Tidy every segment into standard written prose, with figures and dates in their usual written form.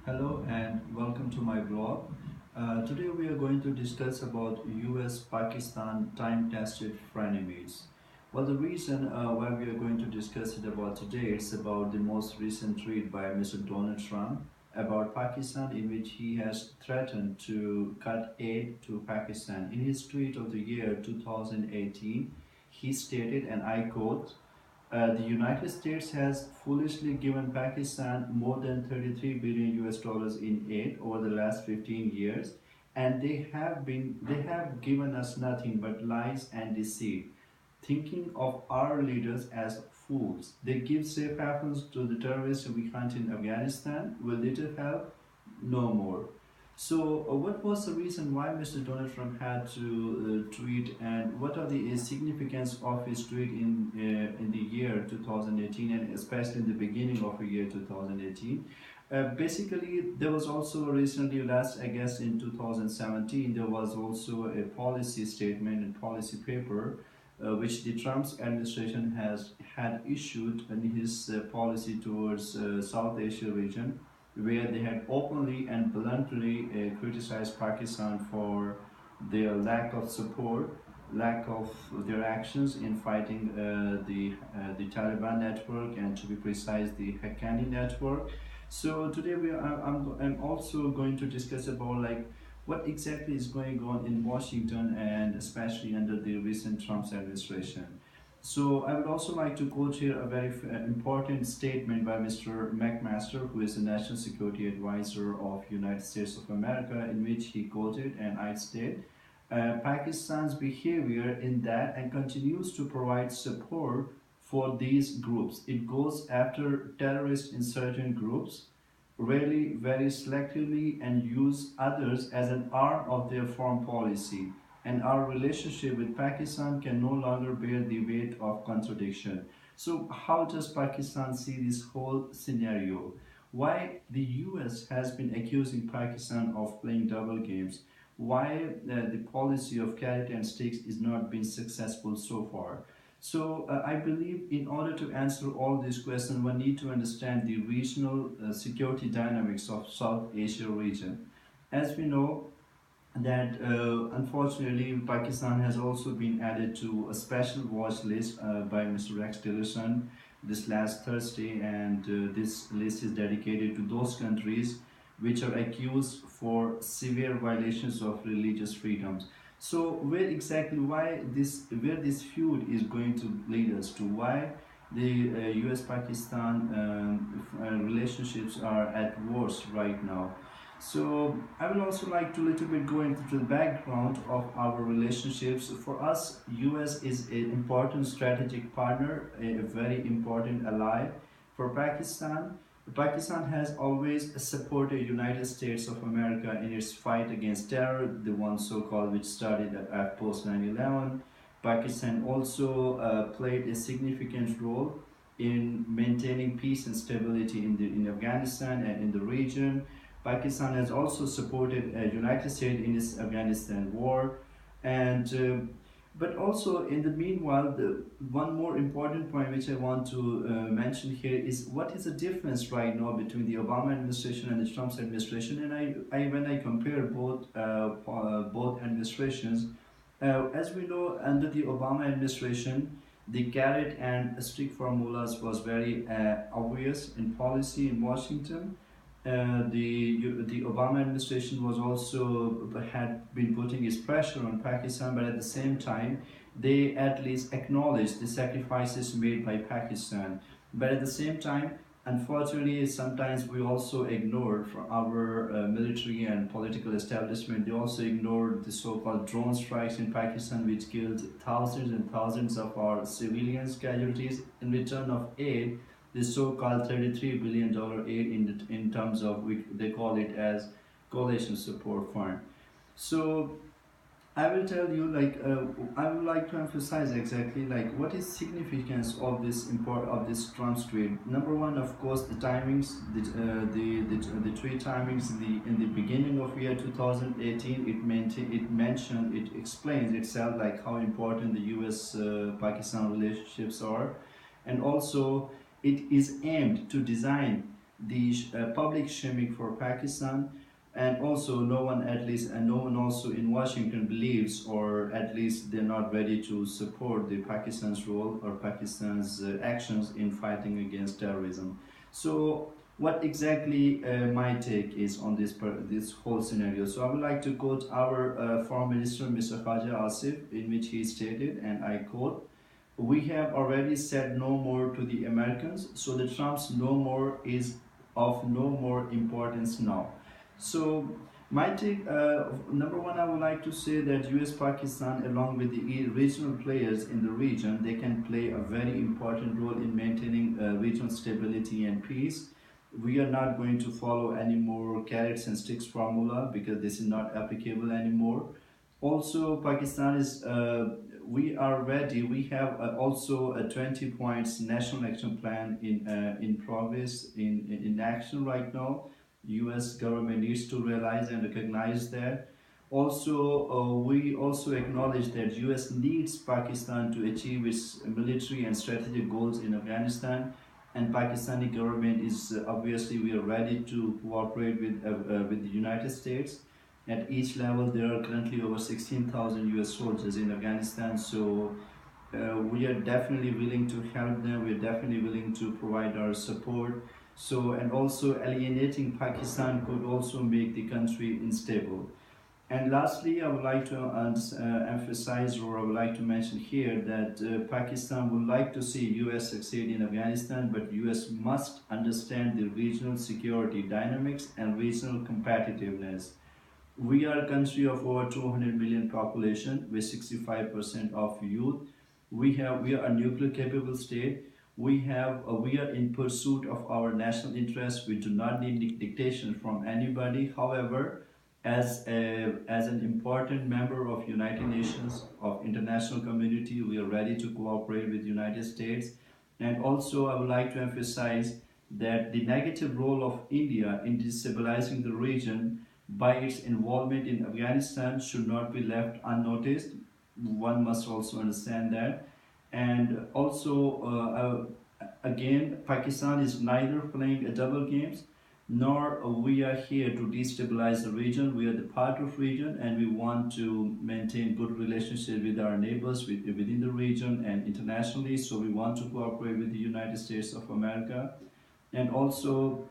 Hello and welcome to my blog. Today we are going to discuss about US-Pakistan time-tested frenemies. Well, the reason why we are going to discuss it about today is about the most recent tweet by Mr. Donald Trump about Pakistan, in which he has threatened to cut aid to Pakistan. In his tweet of the year 2018, he stated, and I quote, the United States has foolishly given Pakistan more than 33 billion US dollars in aid over the last 15 years, and they have given us nothing but lies and deceit, thinking of our leaders as fools. They give safe havens to the terrorists we hunt in Afghanistan with little help, no more. So, what was the reason why Mr. Donald Trump had to tweet, and what are the significance of his tweet in the year 2018, and especially in the beginning of the year 2018? Basically, there was also recently, last I guess in 2017, there was also a policy statement and policy paper which the Trump's administration has had issued in his policy towards South Asia region, where they had openly and bluntly criticized Pakistan for their lack of support, lack of their actions in fighting the Taliban network, and to be precise, the Haqqani network. So today I'm also going to discuss about like what exactly is going on in Washington, and especially under the recent Trump's administration. So I would also like to quote here a very important statement by Mr. McMaster, who is the National Security Advisor of United States of America, in which he quoted, and I state, Pakistan's behavior in that and continues to provide support for these groups. It goes after terrorist insurgent groups, rarely, very selectively, and use others as an arm of their foreign policy. And our relationship with Pakistan can no longer bear the weight of contradiction. So, how does Pakistan see this whole scenario? Why the US has been accusing Pakistan of playing double games? Why the policy of carrot and sticks is not been successful so far? So I believe in order to answer all these questions, one need to understand the regional security dynamics of South Asia region. As we know, that unfortunately Pakistan has also been added to a special watch list by Mr. Rex Tillerson this last Thursday, and this list is dedicated to those countries which are accused for severe violations of religious freedoms. So where this feud is going to lead us to? Why the US-Pakistan relationships are at worst right now? So I would also like to little bit go into the background of our relationships. For us, US is an important strategic partner, a very important ally. For Pakistan, Pakistan has always supported United States of America in its fight against terror, the one so-called which started at post 9/11. Pakistan also played a significant role in maintaining peace and stability in Afghanistan and in the region. Pakistan has also supported United States in its Afghanistan war, and but also in the meanwhile, the one more important point which I want to mention here is what is the difference right now between the Obama administration and the Trump's administration. And I when I compare both administrations, as we know, under the Obama administration, the carrot and stick formulas was very obvious in policy in Washington. The Obama administration was also had been putting its pressure on Pakistan, but at the same time, they at least acknowledged the sacrifices made by Pakistan. But at the same time, unfortunately, sometimes we also ignored from our military and political establishment. They also ignored the so-called drone strikes in Pakistan, which killed thousands and thousands of our civilians casualties in return of aid, the so-called $33 billion aid in terms of which they call it as coalition support fund. So I will tell you I would like to emphasize exactly like what is significance of this import of this Trump's trade. Number one, of course, the timings, the trade timings in the beginning of year 2018. It explains itself like how important the U.S. Pakistan relationships are, and also it is aimed to design the public shaming for Pakistan, and also no one, at least, and no one also in Washington believes, or at least they're not ready to support the Pakistan's role or Pakistan's actions in fighting against terrorism. So what exactly my take is on this whole scenario. So I would like to quote our Foreign Minister, Mr. Khaja Asif, in which he stated, and I quote, "We have already said no more to the Americans, so the Trump's no more is of no more importance now." So my take, number one, I would like to say that US Pakistan, along with the regional players in the region, they can play a very important role in maintaining regional stability and peace. We are not going to follow any more carrots and sticks formula, because this is not applicable anymore. Also, Pakistan is, we are ready. We have also a 20 points national action plan in progress, in action right now. US government needs to realize and recognize that. Also, we also acknowledge that US needs Pakistan to achieve its military and strategic goals in Afghanistan, and Pakistani government is, obviously, we are ready to cooperate with the United States. At each level, there are currently over 16,000 US soldiers in Afghanistan, so we are definitely willing to help them. We are definitely willing to provide our support. So, and also alienating Pakistan could also make the country unstable. And lastly, I would like to emphasize, or I would like to mention here, that Pakistan would like to see US succeed in Afghanistan, but US must understand the regional security dynamics and regional competitiveness. We are a country of over 200 million population with 65% of youth. We are a nuclear capable state. We are in pursuit of our national interests. We do not need dictation from anybody. However, as an important member of United Nations, of international community, we are ready to cooperate with United States. And also, I would like to emphasize that the negative role of India in destabilizing the region by its involvement in Afghanistan should not be left unnoticed. One must also understand that. And also, again, Pakistan is neither playing a double games, nor we are here to destabilize the region. We are the part of region, and we want to maintain good relationship with our neighbors within the region and internationally. So we want to cooperate with the United States of America. And also,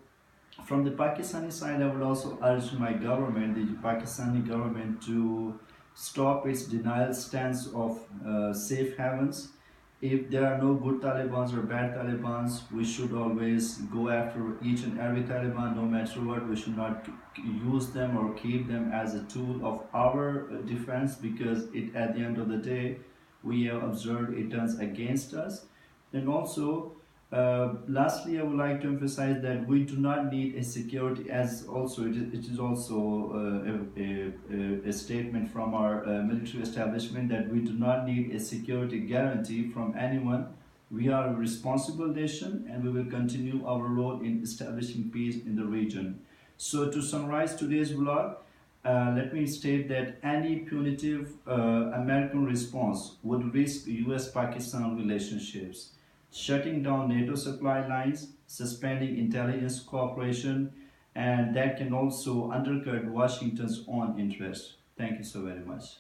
from the Pakistani side, I would also urge my government, the Pakistani government, to stop its denial stance of safe havens. If there are no good Talibans or bad Talibans, we should always go after each and every Taliban, no matter what. We should not use them or keep them as a tool of our defense, because at the end of the day, we have observed it turns against us. And also, lastly, I would like to emphasize that we do not need a security, as also it is also a statement from our military establishment, that we do not need a security guarantee from anyone. We are a responsible nation, and we will continue our role in establishing peace in the region. So to summarize today's vlog, let me state that any punitive American response would risk US-Pakistan relationships, shutting down NATO supply lines, suspending intelligence cooperation, and that can also undercut Washington's own interests. Thank you so very much.